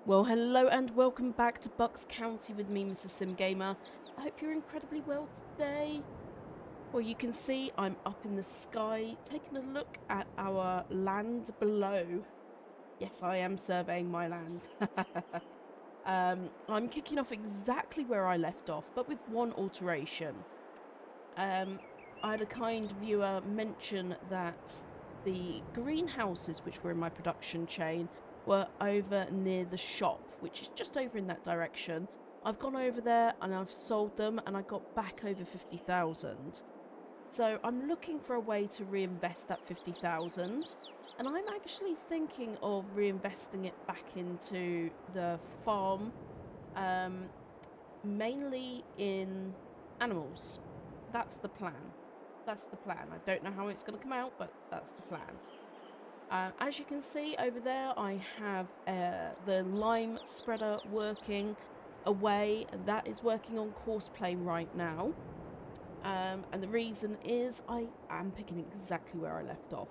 Well, hello and welcome back to Bucks County with me, Mrs. Sim Gamer. I hope you're incredibly well today. Well, you can see I'm up in the sky, taking a look at our land below. Yes, I am surveying my land. I'm kicking off exactly where I left off, but with one alteration. I had a kind viewer mention that the greenhouses, which were in my production chain, were over near the shop, which is just over in that direction. I've gone over there and I've sold them and I got back over 50,000. So I'm looking for a way to reinvest that 50,000, and I'm actually thinking of reinvesting it back into the farm, mainly in animals. That's the plan. That's the plan. I don't know how it's going to come out, but that's the plan. As you can see over there, I have the lime spreader working away. That is working on Courseplay right now. And the reason is I am picking exactly where I left off.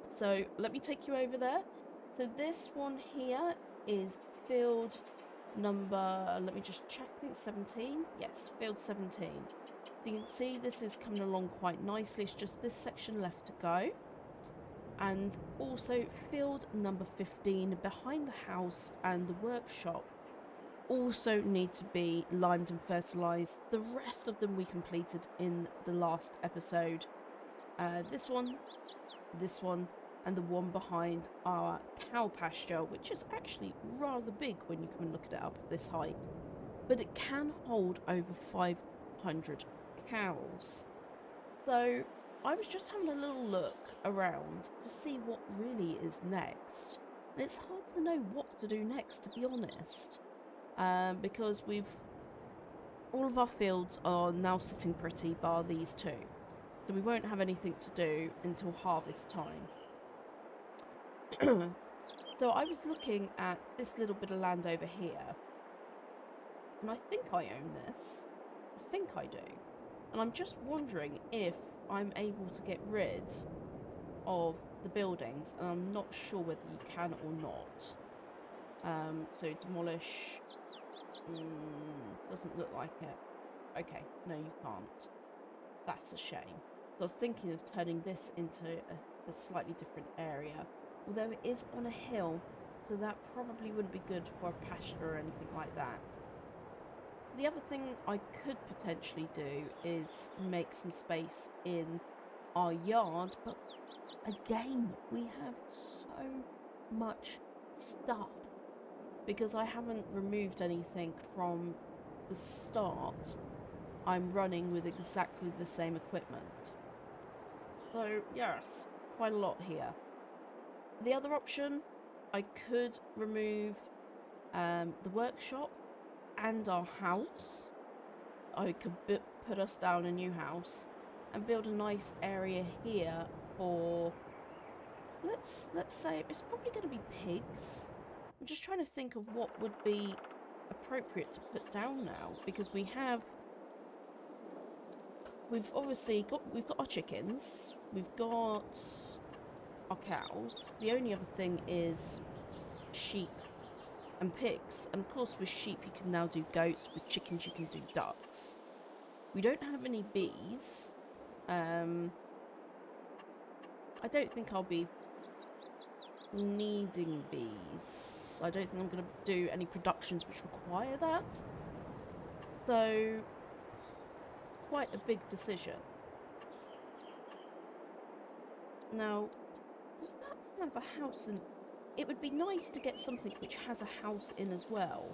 So let me take you over there. So this one here is field number, let me just check, I think 17. Yes, field 17. So you can see this is coming along quite nicely. It's just this section left to go. And also field number 15 behind the house and the workshop also need to be limed and fertilized. The rest of them we completed in the last episode. This one, and the one behind our cow pasture, which is actually rather big when you come and look at it up at this height. But it can hold over 500 cows. So I was just having a little look around to see what really is next. And it's hard to know what to do next, to be honest. Because all of our fields are now sitting pretty, bar these two. So we won't have anything to do until harvest time. So I was looking at this little bit of land over here. And I think I own this. I think I do. And I'm just wondering if I'm able to get rid of the buildings. And I'm not sure whether you can or not. So demolish... doesn't look like it. Okay, no you can't. That's a shame. So I was thinking of turning this into a slightly different area. Although it is on a hill, so that probably wouldn't be good for a pasture or anything like that. The other thing I could potentially do is make some space in our yard, but again, we have so much stuff because I haven't removed anything from the start. I'm running with exactly the same equipment. So yes, quite a lot here. The other option, I could remove the workshop and our house. I could put us down a new house and build a nice area here for, let's say it's probably going to be pigs. I'm just trying to think of what would be appropriate to put down now, because we've obviously got our chickens, we've got our cows. The only other thing is sheep and pigs. And of course with sheep you can now do goats, with chickens you can do ducks. We don't have any bees. I don't think I'll be needing bees. I don't think I'm going to do any productions which require that. So, quite a big decision. Now, does that have a house in... It would be nice to get something which has a house in as well.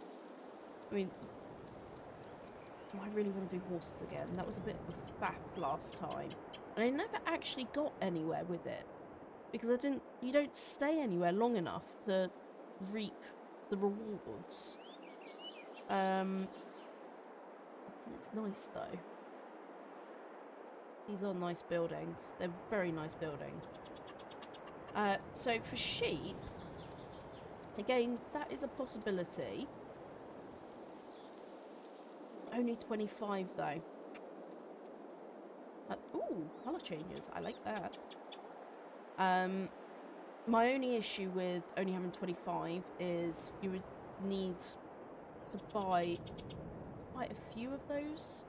I mean, I really want to do horses again. That was a bit of a faff last time. And I never actually got anywhere with it. Because you don't stay anywhere long enough to reap the rewards. It's nice though. These are nice buildings. They're very nice buildings. So for sheep, again, that is a possibility. Only 25 though. Ooh, colour changes. I like that. My only issue with only having 25 is you would need to buy quite a few of those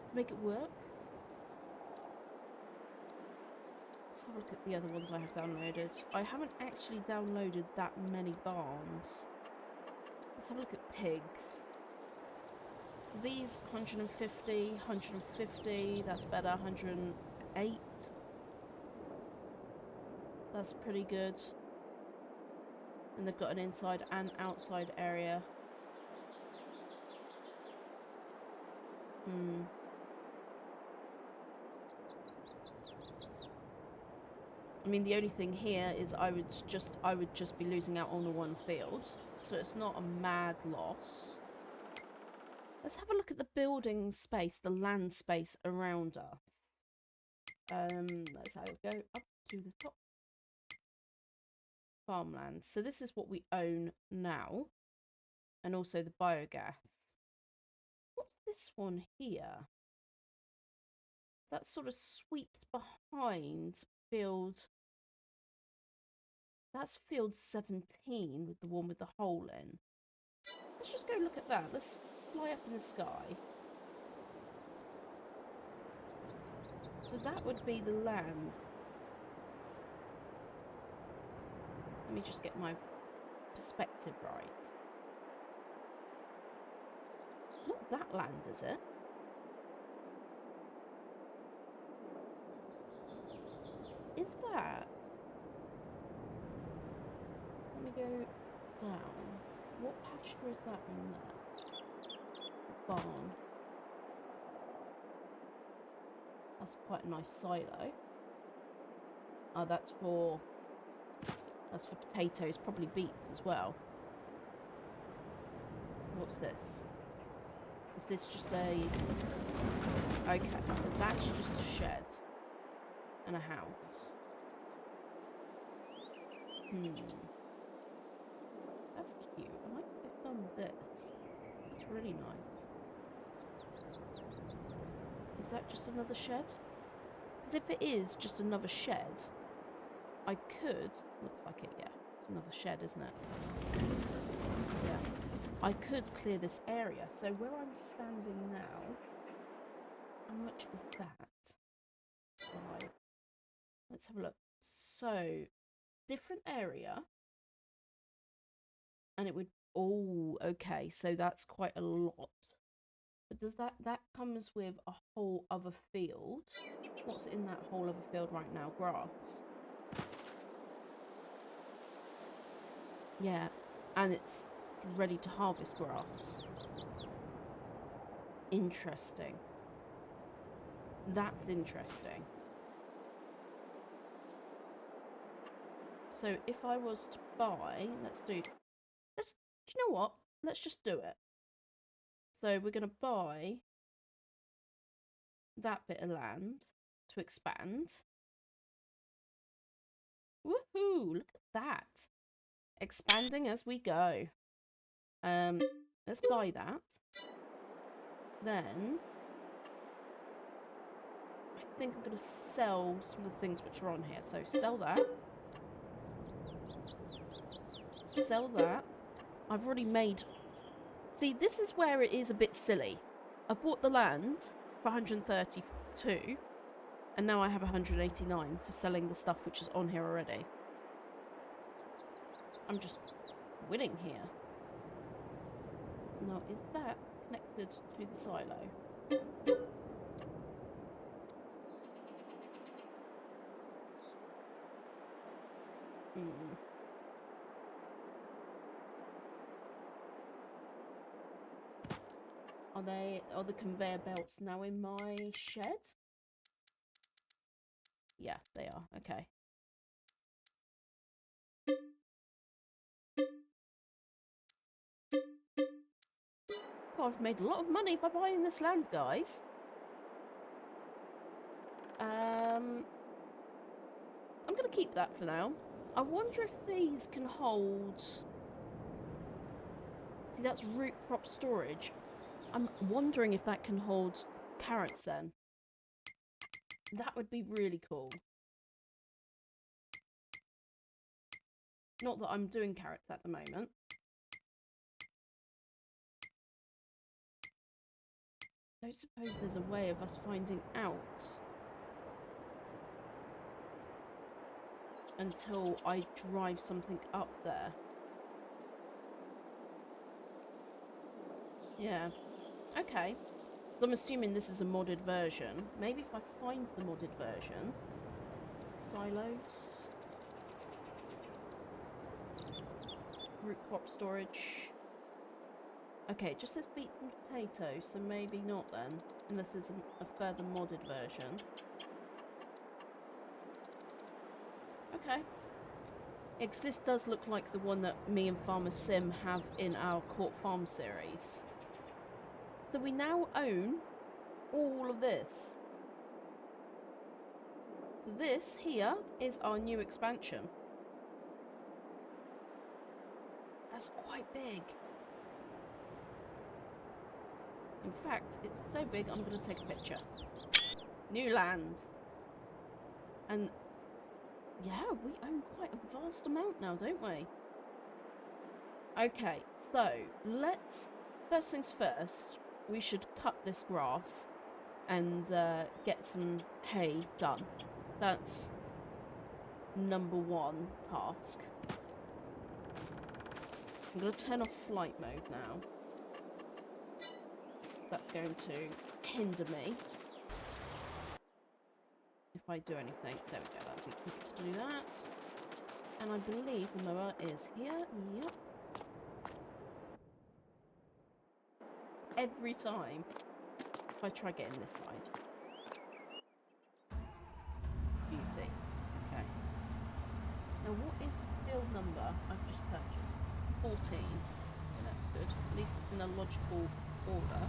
to make it work. Let's have a look at the other ones I have downloaded. I haven't actually downloaded that many barns. Let's have a look at pigs. These 150, 150, that's better, 108. That's pretty good. And they've got an inside and outside area. I mean, the only thing here is I would just be losing out on the one field. So it's not a mad loss. Let's have a look at the building space, the land space around us. Let's go up to the top. Farmland. So this is what we own now. And also the biogas. What's this one here? That sort of sweeps behind field. That's field 17 with the one with the hole in. Let's just go look at that. Let's fly up in the sky. So that would be the land. Let me just get my perspective right. It's not that land, is it? Is that? Let me go down. What pasture is that in there? Barn. That's quite a nice silo. Oh, that's for potatoes, probably beets as well. What's this? Is this just a... Okay, so that's just a shed. And a house. That's cute. I might have done this. That's really nice. Is that just another shed? Because if it is just another shed, I could... Looks like it, yeah. It's another shed, isn't it? Yeah. I could clear this area. So where I'm standing now... How much is that? 5. Let's have a look. So, different area. And it would... Oh, okay. So that's quite a lot. But does that comes with a whole other field? What's in that whole other field right now? Grass. Yeah. And it's ready to harvest grass. Interesting. That's interesting. So if I was to buy, do you know what? Let's just do it. So we're going to buy that bit of land to expand. Woohoo! Look at that. Expanding as we go. Let's buy that. Then I think I'm going to sell some of the things which are on here. So sell that. Sell that. I've already made... See, this is where it is a bit silly. I bought the land for 132, and now I have 189 for selling the stuff which is on here already. I'm just winning here. Now, is that connected to the silo? Are the conveyor belts now in my shed? Yeah, they are. Okay. Oh, I've made a lot of money by buying this land, guys. I'm going to keep that for now. I wonder if these can hold... See, that's root crop storage. I'm wondering if that can hold carrots then. That would be really cool. Not that I'm doing carrots at the moment. I don't suppose there's a way of us finding out until I drive something up there. Yeah. Okay. So I'm assuming this is a modded version. Maybe if I find the modded version. Silos. Root crop storage. Okay, it just says beets and potatoes, so maybe not then. Unless there's a further modded version. Okay. Yeah, 'cause this does look like the one that me and Farmer Sim have in our Court Farm series. So we now own all of this. So this here is our new expansion. That's quite big. In fact, it's so big I'm going to take a picture. New land. And yeah, we own quite a vast amount now, don't we? Okay, so let's... First things first, we should cut this grass and get some hay done. That's #1 task. I'm going to turn off flight mode now. That's going to hinder me if I do anything. There we go, that'll be quick to do that. And I believe the mower is here. Yep. Every time if I try getting this side. Beauty. Okay. Now what is the field number I've just purchased? 14. Okay, that's good. At least it's in a logical order.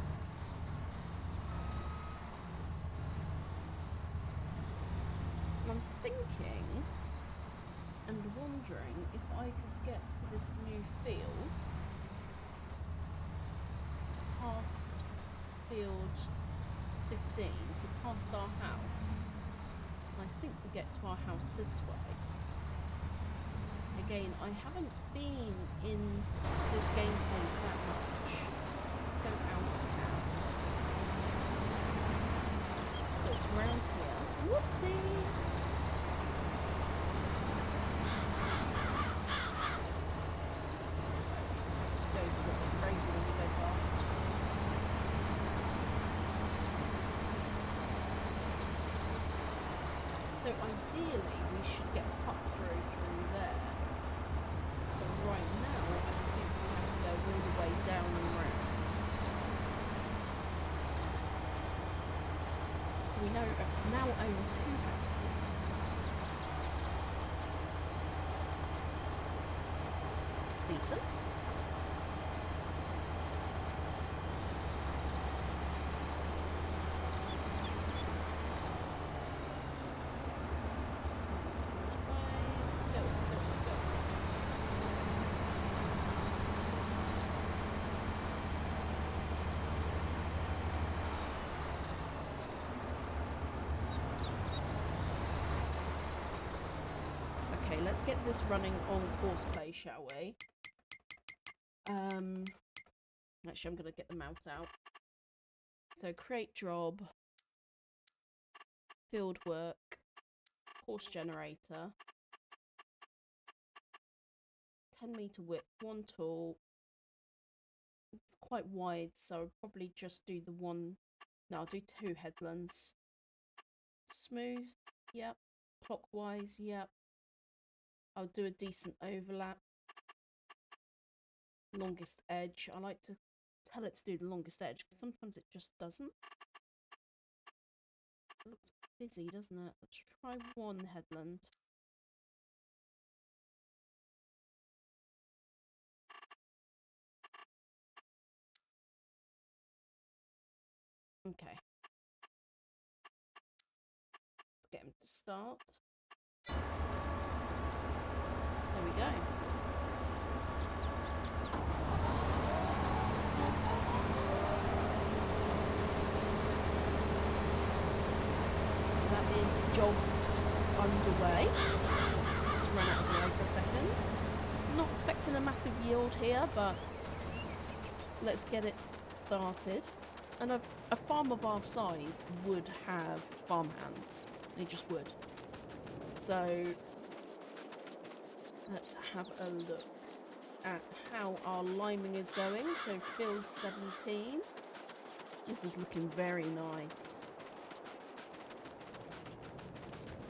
I'm thinking and wondering if I could get to this new field past field 15, so past our house. And I think we get to our house this way. Again, I haven't been in this game zone that much. Let's go out now. So it's round here. Whoopsie! So ideally we should get a cut through there. But right now I think we have to go all the way down and round. So we now own 2 houses. Decent. Let's get this running on Courseplay, shall we? Actually, I'm going to get the mouse out. So, create job, field work, course generator, 10 meter width, 1 tool. It's quite wide, so I'll probably just do the one. No, I'll do 2 headlands. Smooth, yep. Clockwise, yep. I'll do a decent overlap. Longest edge. I like to tell it to do the longest edge, because sometimes it just doesn't. It looks busy, doesn't it? Let's try 1 headland. Okay. Let's get him to start. There we go. So that is job underway. Let's run out of the way for a second. not expecting a massive yield here, but let's get it started. And a farm of our size would have farmhands. They just would. So let's have a look at how our liming is going. So field 17. This is looking very nice.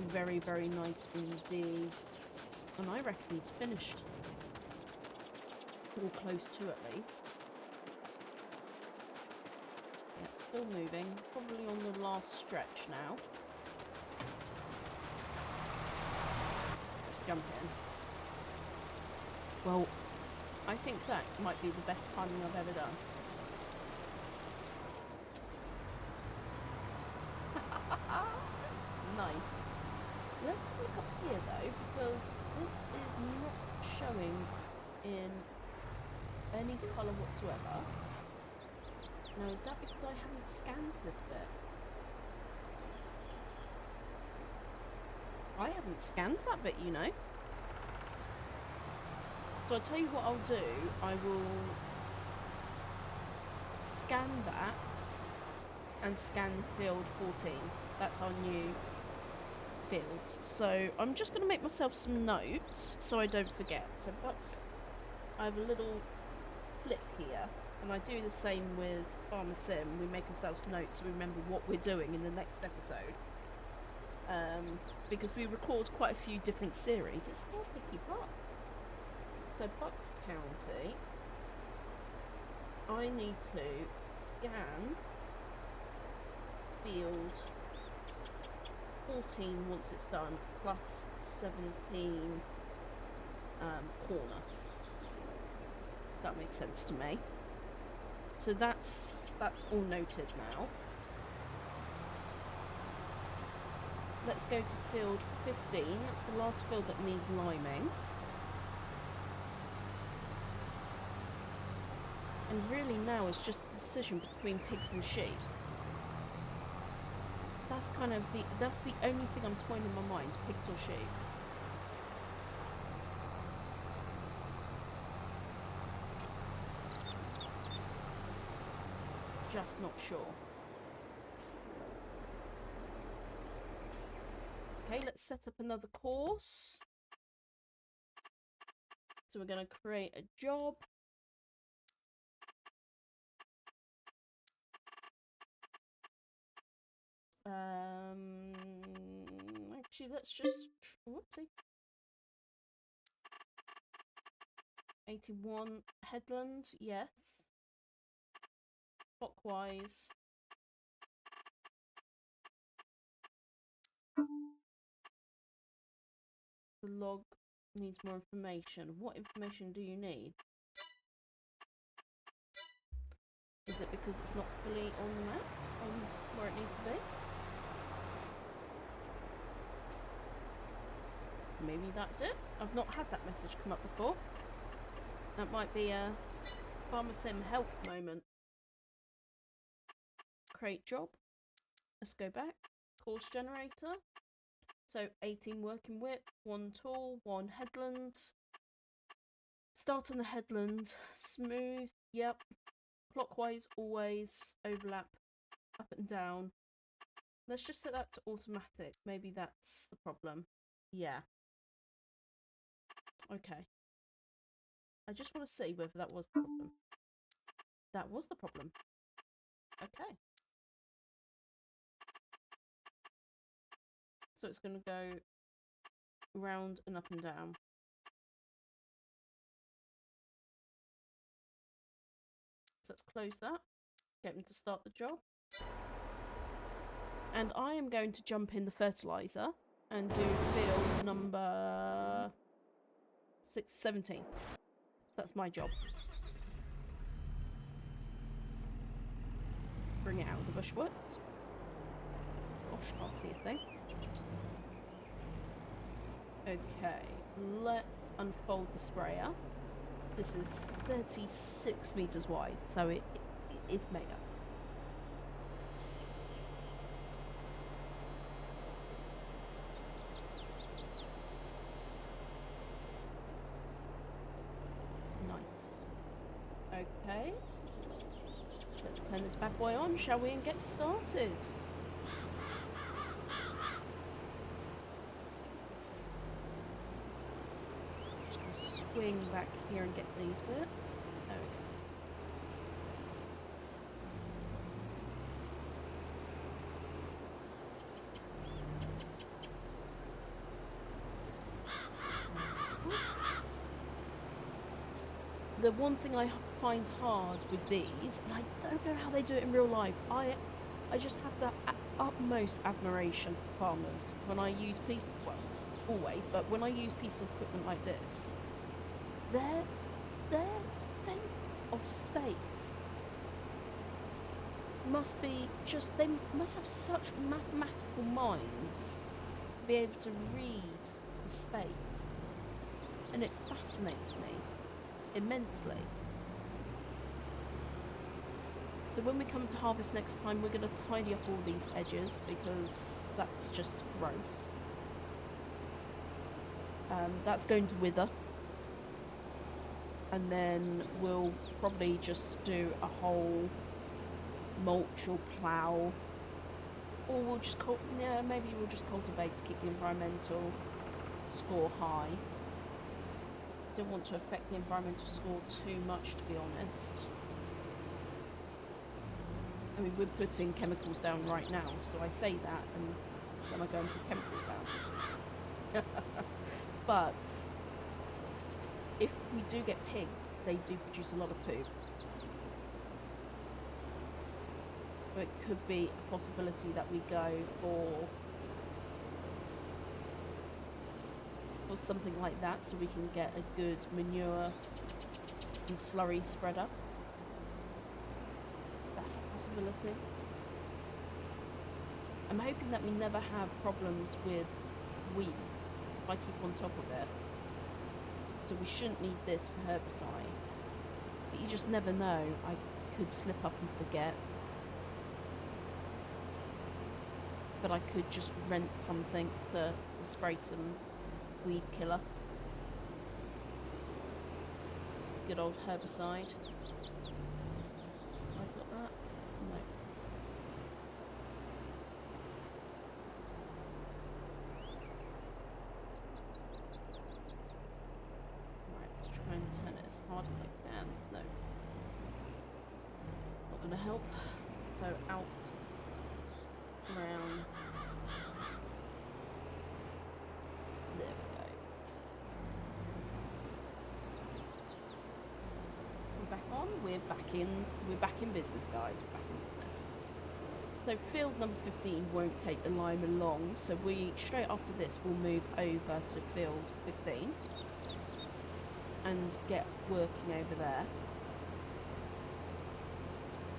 Very, very nice indeed. And I reckon he's finished. Or close to at least. Yeah, it's still moving. Probably on the last stretch now. Let's jump in. Well, I think that might be the best timing I've ever done. Nice. Let's look up here though, because this is not showing in any colour whatsoever. Now, is that because I haven't scanned this bit? I haven't scanned that bit, you know. So I'll tell you what I'll do. I will scan that and scan field 14. That's our new fields. So I'm just going to make myself some notes so I don't forget. So but I have a little flip here, and I do the same with Farmer Sim. We make ourselves notes so we remember what we're doing in the next episode. Because we record quite a few different series. It's hard to keep up. So Bucks County, I need to scan field 14 once it's done, plus 17 corner. That makes sense to me. So that's all noted now. Let's go to field 15. That's the last field that needs liming. And really now it's just a decision between pigs and sheep. That's kind of that's the only thing I'm toying in my mind, pigs or sheep. Just not sure. Okay, let's set up another course. So we're going to create a job. Actually, let's just, whoopsie. 81 headland, yes. Clockwise. The log needs more information. What information do you need? Is it because it's not fully on the map, on where it needs to be? Maybe that's it. I've not had that message come up before. That might be a Farmer Sim help moment. Create job. Let's go back. Course generator. So 18 working width, 1 tool, 1 headland. Start on the headland. Smooth. Yep. Clockwise always. Overlap up and down. Let's just set that to automatic. Maybe that's the problem. Yeah. Okay. I just want to see whether that was the problem. That was the problem. Okay. So it's going to go round and up and down. So let's close that. Get them to start the job. And I am going to jump in the fertiliser and do field number 17. That's my job. Bring it out of the bushwoods. Gosh, can't see a thing. Okay, let's unfold the sprayer. This is 36 meters wide, so it is mega. turn this bad boy on, shall we, and get started? Just gonna swing back here and get these bits. There we go. The one thing I find hard with these, and I don't know how they do it in real life, I just have the utmost admiration for farmers when I use well, always, but when I use pieces of equipment like this, their sense of space must be just, they must have such mathematical minds to be able to read the space, and it fascinates me immensely. So when we come to harvest next time, we're going to tidy up all these edges because that's just gross. That's going to wither, and then we'll probably just do a whole mulch or plough, or we'll just maybe we'll just cultivate to keep the environmental score high. Don't want to affect the environmental score too much, to be honest. I mean, we're putting chemicals down right now, so I say that and then I go and put chemicals down. But if we do get pigs, they do produce a lot of poop. So it could be a possibility that we go for something like that, so we can get a good manure and slurry spreader. That's a possibility. I'm hoping that we never have problems with weed if I keep on top of it. So we shouldn't need this for herbicide. But you just never know. I could slip up and forget. But I could just rent something to spray some weed killer. Good old herbicide. Have I got that? No. Right, let's try and turn it as hard as I can. No. Not gonna help. So out, around. There we go. We're back on. We're back in business, guys. We're back in business. So field number 15 won't take the lima long, so we straight after this we'll move over to field 15 and get working over there.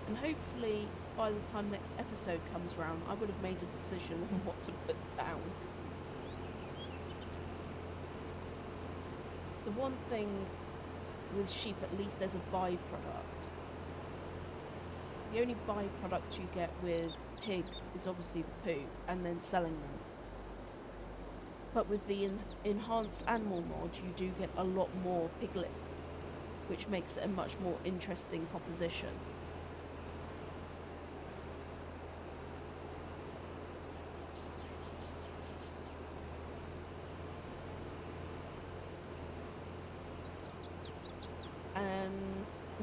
And hopefully by the time next episode comes around, I would have made a decision on what to put down. The one thing with sheep, at least there's a byproduct. The only byproduct you get with pigs is obviously the poop and then selling them. But with the enhanced animal mod, you do get a lot more piglets, which makes it a much more interesting proposition.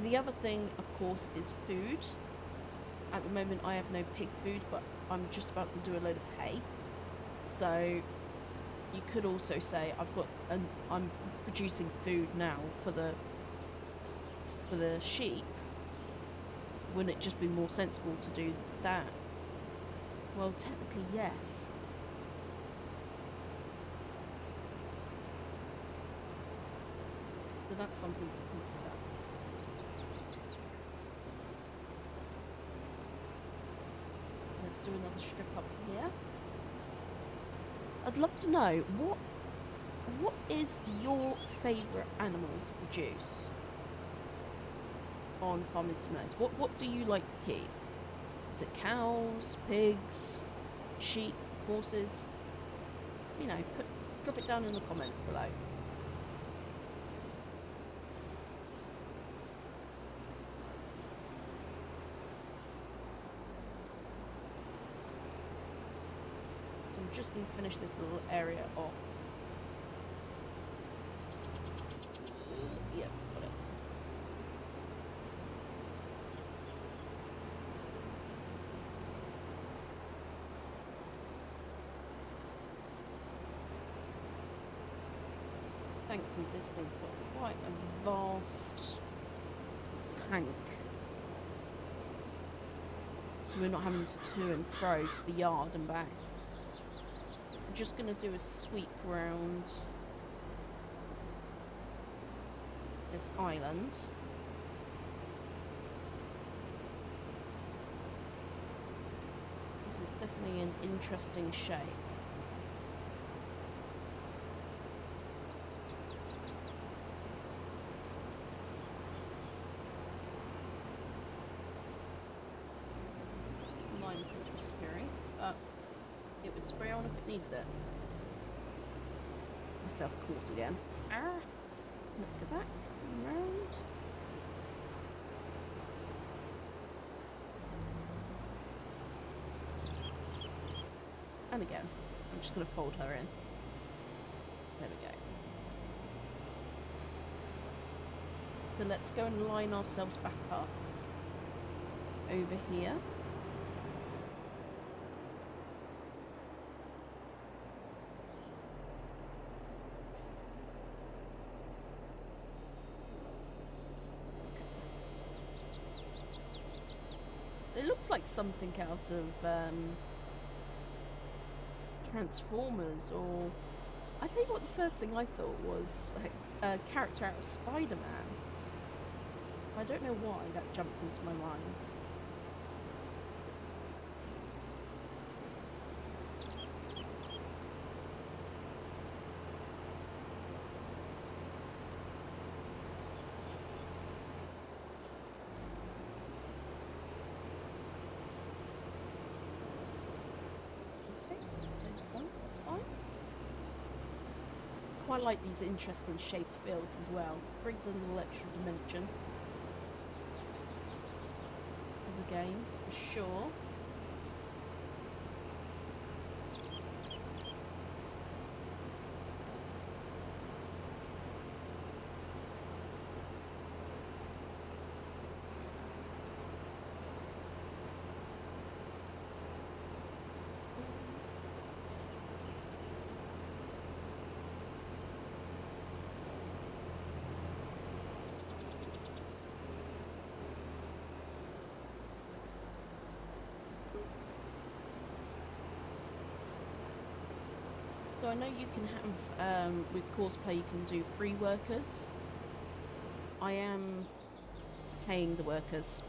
The other thing, of course, is food. At the moment, I have no pig food, but I'm just about to do a load of hay. So you could also say I'm producing food now for the sheep. Wouldn't it just be more sensible to do that? Well, technically, yes. So that's something to consider. Let's do another strip up here. I'd love to know what is your favourite animal to produce on Farming Simulator? What do you like to keep? Is it cows, pigs, sheep, horses? You know, drop it down in the comments below. just going to finish this little area off. Yep, got it. Thankfully this thing's got quite a vast tank. So we're not having to and fro to the yard and back. I'm just going to do a sweep around this island. This is definitely an interesting shape. Line filter disappearing, but it would spray on if it needed it. Myself caught again. Ah! Let's go back and round. And again. I'm just going to fold her in. There we go. So let's go and line ourselves back up over here. It looks like something out of Transformers, or I tell you what, the first thing I thought was like a character out of Spider-Man. I don't know why that jumped into my mind. Quite like these interesting shaped builds as well. Brings a little extra dimension to the game, for sure. So I know you can have, with Corsair you can do free workers. I am paying the workers.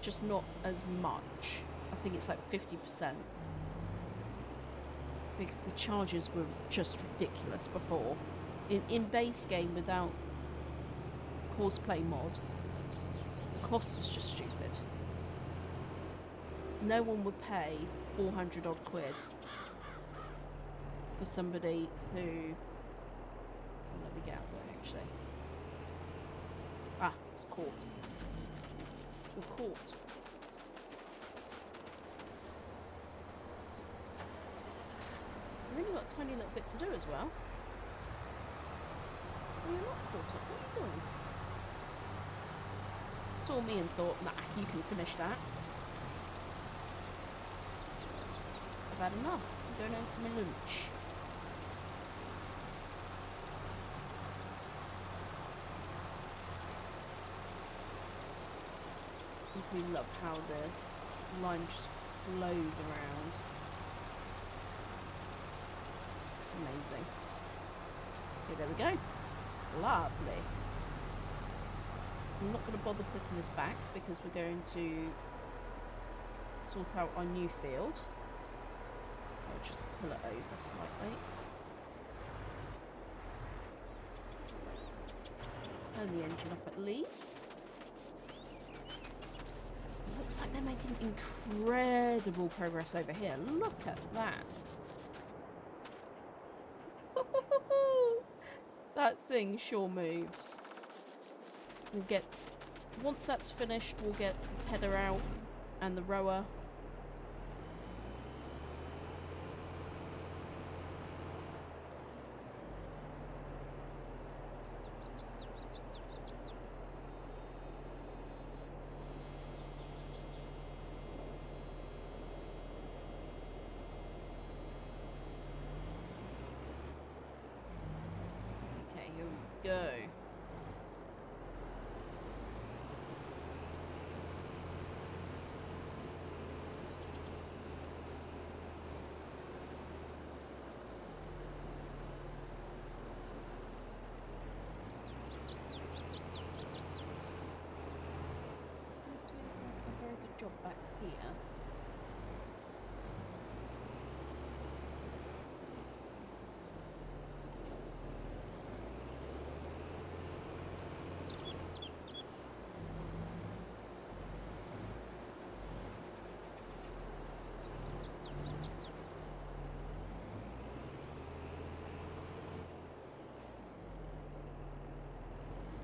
Just not as much. I think it's like 50%. Because the charges were just ridiculous before. In base game without Corsair mod, the cost is just stupid. No one would pay 400 odd quid for somebody to... Let me get out there actually. Ah, it's caught. We're caught. We've only got a tiny little bit to do as well. Oh, you're not caught up. What are you doing? Saw me and thought, nah, you can finish that. I've had enough. I'm going home for my lunch. I do love how the line just flows around. Amazing. Okay, there we go. Lovely. I'm not going to bother putting this back because we're going to sort out our new field. I'll just pull it over slightly. Turn the engine off at least. It looks like they're making incredible progress over here. Look at that. That thing sure moves. We'll get, once that's finished, we'll get the header out and the rower. Okay, here we go. A very good job back here.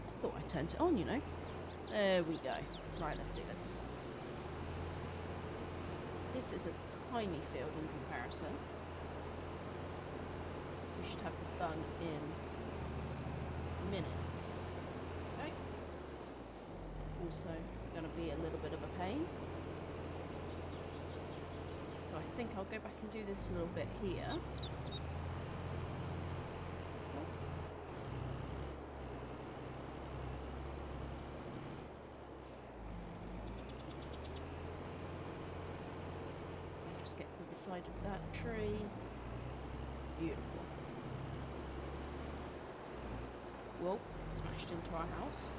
I thought I turned it on, you know. There we go. Right, let's do this. This is a tiny field in comparison. We should have this done in minutes. Okay. It's also going to be a little bit of a pain. So I think I'll go back and do this a little bit here. Just get to the side of that tree. Beautiful. Whoa, smashed into our house.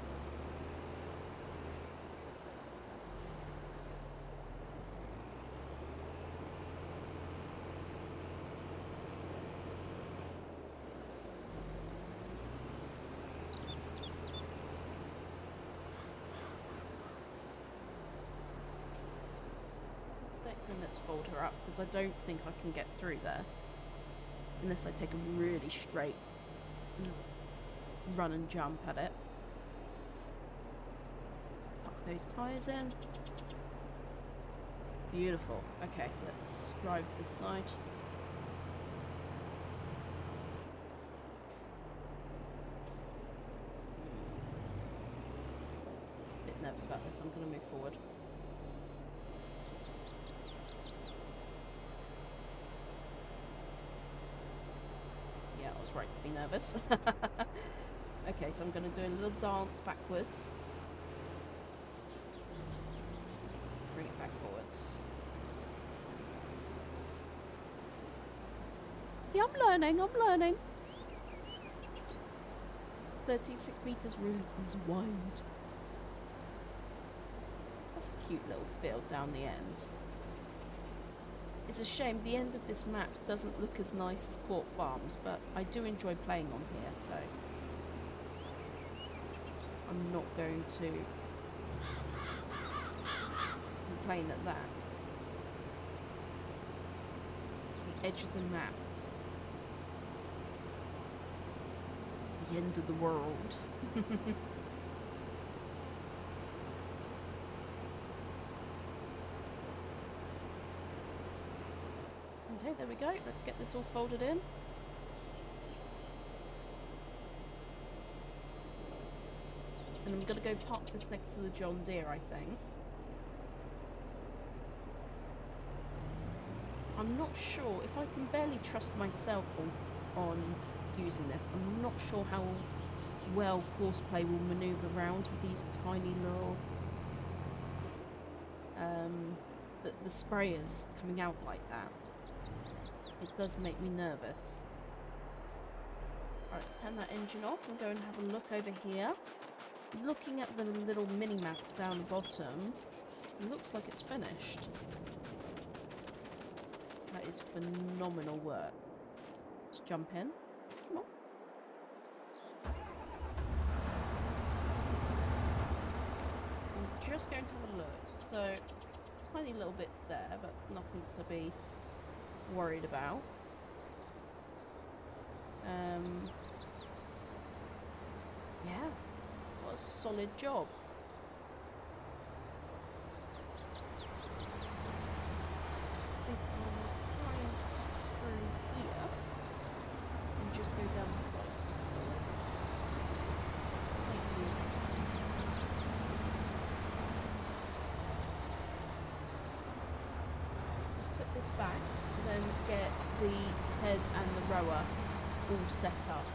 And let's fold her up, because I don't think I can get through there unless I take a really straight run and jump at it. Tuck those tyres in. Beautiful. Okay, let's drive this side. Bit nervous about this, I'm going to move forward. Right to be nervous. Okay, so I'm going to do a little dance backwards. Bring it back forwards. See, I'm learning. 36 meters really is wide. That's a cute little field down the end. It's a shame the end of this map doesn't look as nice as Court Farms, but I do enjoy playing on here, so I'm not going to complain at that. The edge of the map. The end of the world. Okay, there we go. Let's get this all folded in. And I'm going to go park this next to the John Deere, I think. I'm not sure, if I can barely trust myself on using this, I'm not sure how well Horseplay will manoeuvre around with these tiny little the sprayers coming out like that. It does make me nervous. Alright, let's turn that engine off and go and have a look over here. Looking at the little mini-map down the bottom, it looks like it's finished. That is phenomenal work. Let's jump in. Come on. I'm just going to have a look. So, tiny little bits there, but nothing to be worried about. Yeah, what a solid job. go down the side. Let's put this back and then get the head and the rower all set up.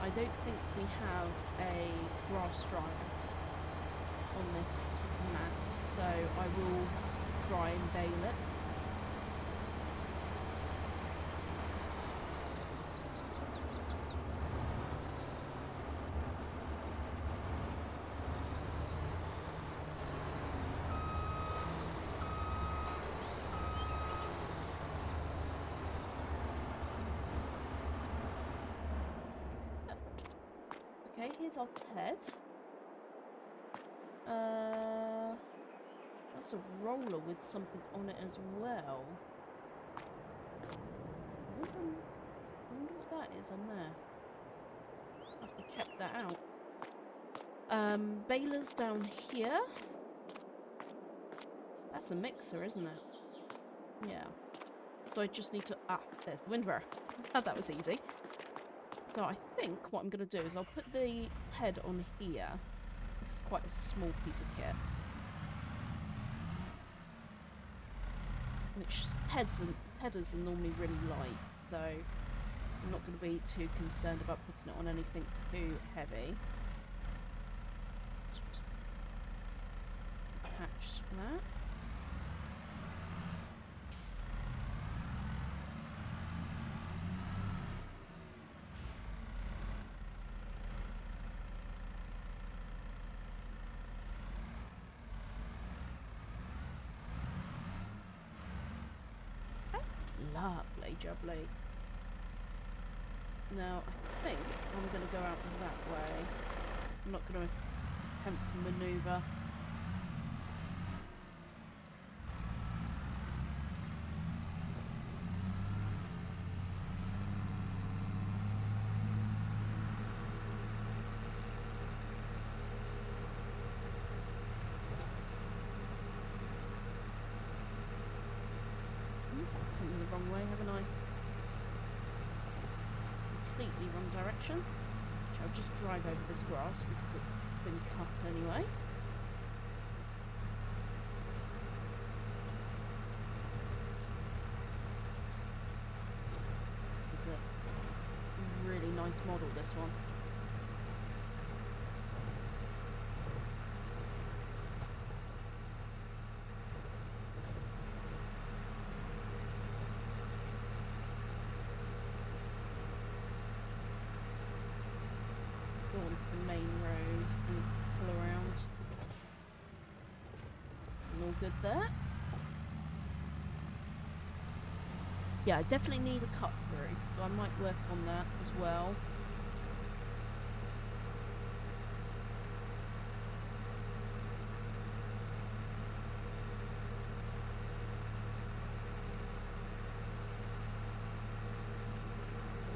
I don't think we have a grass dryer on this map, so I will try and bale it. Okay, here's our TED. That's a roller with something on it as well. I wonder what that is on there. I'll have to check that out. Baler's down here. That's a mixer, isn't it? Yeah. So I just need to... Ah, there's the wind rower. That was easy. So I think what I'm going to do is I'll put the TED on here. This is quite a small piece of kit. Which TEDers are normally really light, so I'm not going to be too concerned about putting it on anything too heavy. Just attach that. Lovely jubbly. Now, I think I'm going to go out that way. I'm not going to attempt to manoeuvre. Wrong way, haven't I? Completely wrong direction. Which I'll just drive over this grass because it's been cut anyway. It's a really nice model, this one. Onto the main road and pull around. And all good there. Yeah, I definitely need a cut through, so I might work on that as well.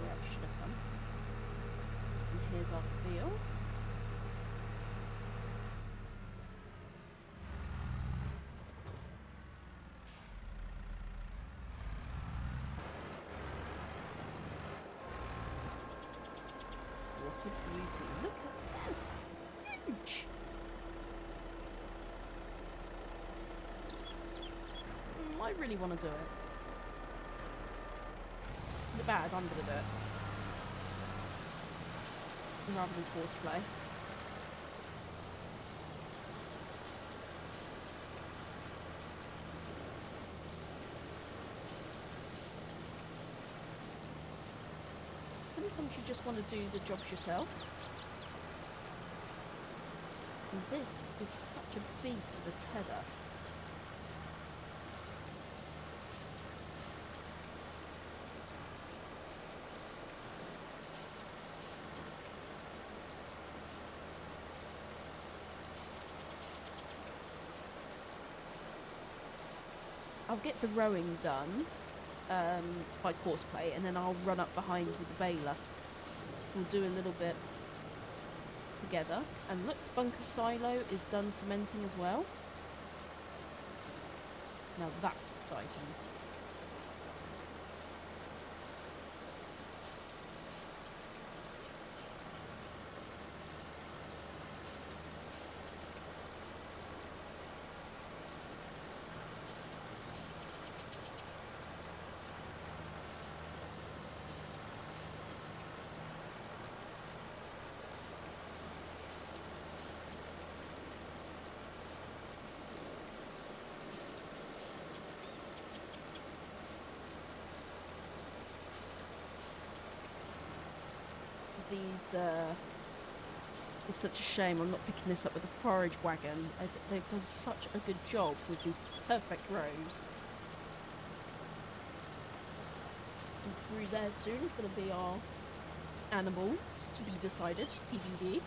Where I should have done. Here's our field. What a beauty. Look at that. Huge. I really want to do it. The bad, I'm going to do it. Rather than force play. Sometimes you just want to do the jobs yourself. And this is such a beast of a tether. I'll get the rowing done by courseplay, and then I'll run up behind with the baler. We'll do a little bit together. And look, bunker silo is done fermenting as well. Now that's exciting. It's such a shame I'm not picking this up with a forage wagon. They've done such a good job with these perfect rows. And through there soon is going to be our animals to be decided, TBD.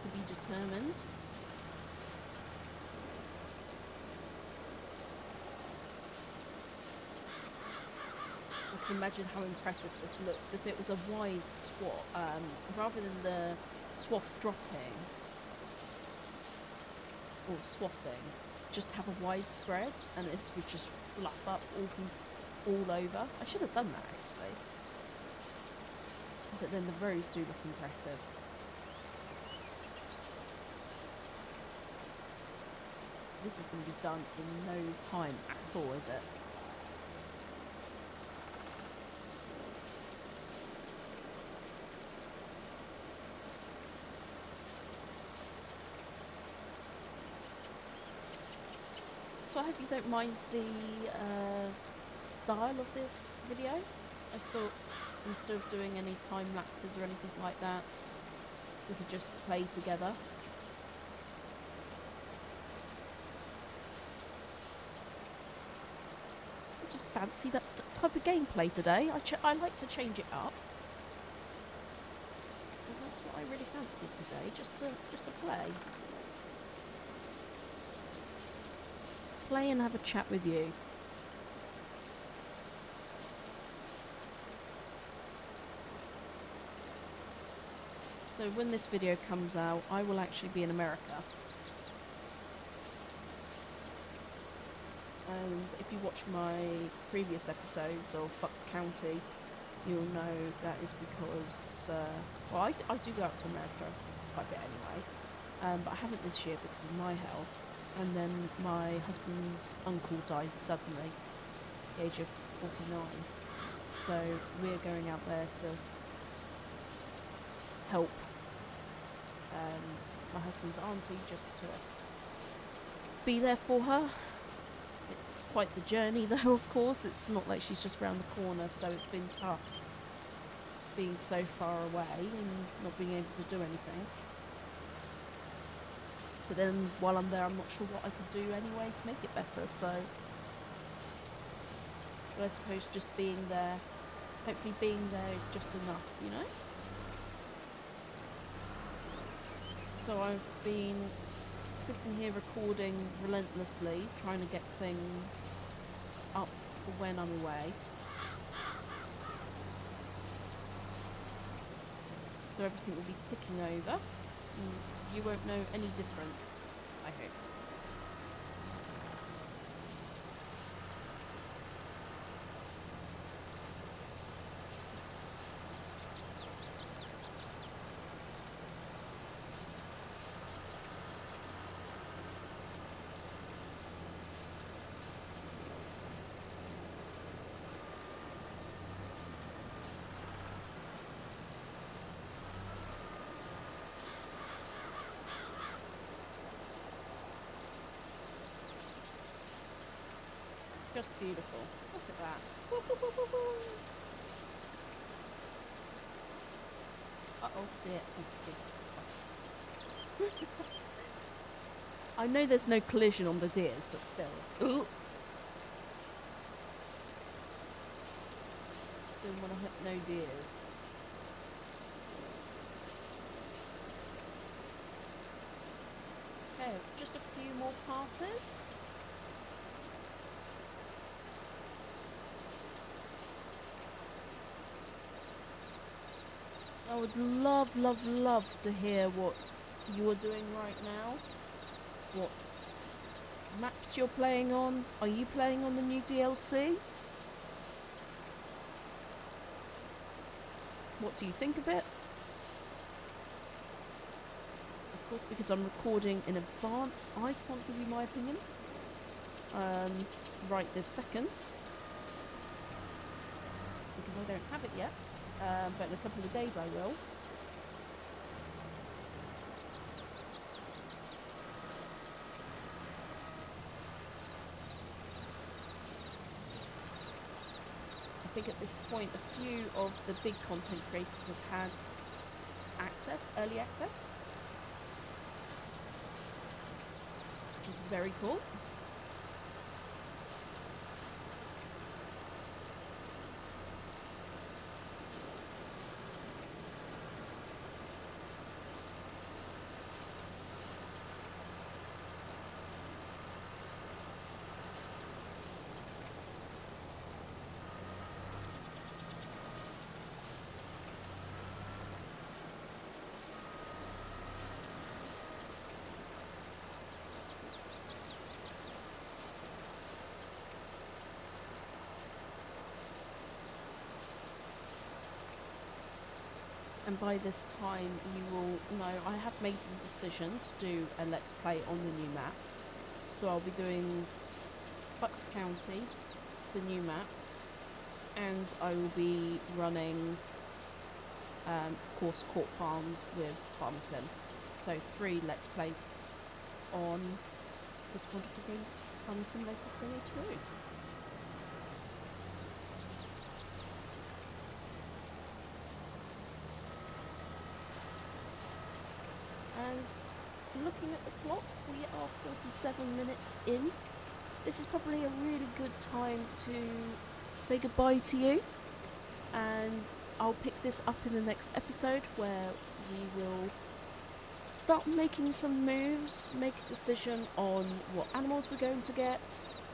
To be determined. Imagine how impressive this looks if it was a wide swath, rather than the swath dropping or swathing, just have a wide spread and this would just fluff up all over. I should have done that actually, but then the rows do look impressive. This is going to be done in no time at all, is it? So I hope you don't mind the style of this video. I thought instead of doing any time lapses or anything like that, we could just play together. I just fancy that type of gameplay today. I like to change it up. And that's what I really fancied today, just to play. Play and have a chat with you. So when this video comes out, I will actually be in America. And if you watch my previous episodes of Bucks County, you'll know that is because, well, I do go out to America quite a bit anyway, but I haven't this year because of my health. And then my husband's uncle died suddenly, at the age of 49. So we're going out there to help my husband's auntie, just to be there for her. It's quite the journey though, of course. It's not like she's just round the corner, so it's been tough being so far away and not being able to do anything. But then while I'm there, I'm not sure what I could do anyway to make it better, so... But I suppose just being there, hopefully being there is just enough, you know? So I've been sitting here recording relentlessly, trying to get things up for when I'm away. So everything will be ticking over. You won't know any different, I hope. Just beautiful. Look at that. Woo, woo, woo, woo, woo. Uh-oh, dear. I know there's no collision on the deers, but still. Ooh. Don't want to hit no deers. Okay, just a few more passes. I would love, love, love to hear what you're doing right now. What maps you're playing on. Are you playing on the new DLC? What do you think of it? Of course, because I'm recording in advance, I can't give you my opinion right this second, because I don't have it yet, but in a couple of days I will. I think at this point a few of the big content creators have had early access, which is very cool. And by this time you will know I have made the decision to do a Let's Play on the new map. So I'll be doing Bucks County, the new map, and I will be running, of course, Court Farms with Farmer Sim. So 3 Let's Plays on this wonderful game, Farmer Simulator 22. And looking at the clock, we are 47 minutes in. This is probably a really good time to say goodbye to you, and I'll pick this up in the next episode where we will start making some moves, make a decision on what animals we're going to get,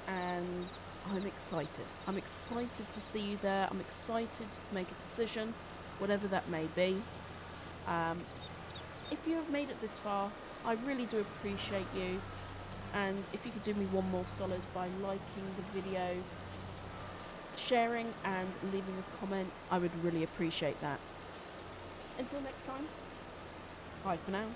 and I'm excited. I'm excited to see you there. I'm excited to make a decision, whatever that may be. If you have made it this far, I really do appreciate you, and if you could do me one more solid by liking the video, sharing and leaving a comment, I would really appreciate that. Until next time, bye for now.